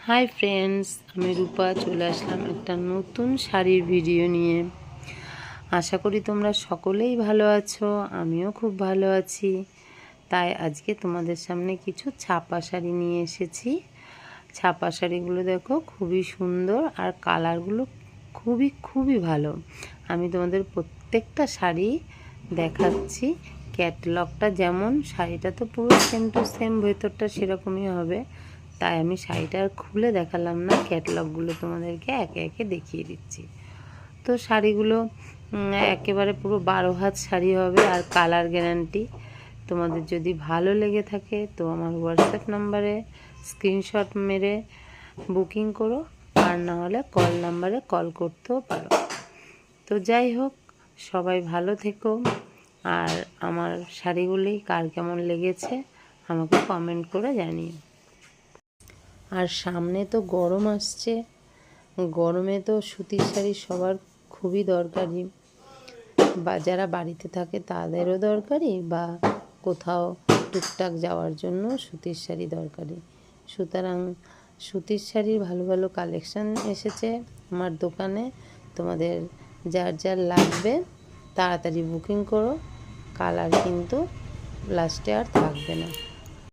Hi friends, আমি রূপা চলে আসলাম একটা নতুন শাড়ির ভিডিও নিয়ে। আশা করি তোমরা সকলেই ভালো আছো, আমিও খুব ভালো আছি। তাই আজকে তোমাদের সামনে কিছু ছাপা শাড়ি নিয়ে এসেছি। ছাপা শাড়িগুলো দেখো খুবই সুন্দর আর কালারগুলো খুবই ভালো। আমি তোমাদের প্রত্যেকটা শাড়ি দেখাচ্ছি। ক্যাটলগটা যেমন, শাড়িটা তো পুরো সেম টু সেম, ভেতরটা সেরকমই হবে। তাই আমি শাড়িটা আর খুলে দেখালাম না, ক্যাটলগগুলো তোমাদেরকে একে একে দেখিয়ে দিচ্ছি। তো শাড়িগুলো একেবারে পুরো 12 হাত শাড়ি হবে আর কালার গ্যারান্টি। তোমাদের যদি ভালো লেগে থাকে তো আমার হোয়াটসঅ্যাপ নাম্বারে স্ক্রিনশট মেরে বুকিং করো, আর না হলে কল নাম্বারে কল করতেও পারো। তো যাই হোক, সবাই ভালো থেকো। আর আমার শাড়িগুলি কার কেমন লেগেছে আমাকে কমেন্ট করে জানিও। আর সামনে তো গরম আসছে, গরমে তো সুতির শাড়ি সবার খুবই দরকারি, বা যারা বাড়িতে থাকে তাদেরও দরকারি, বা কোথাও টুকটাক যাওয়ার জন্য সুতির শাড়ি দরকারি। সুতরাং সুতির শাড়ির ভালো ভালো কালেকশান এসেছে আমার দোকানে। তোমাদের যার যার লাগবে তাড়াতাড়ি বুকিং করো, কালার কিন্তু লাস্টে আর থাকবে না।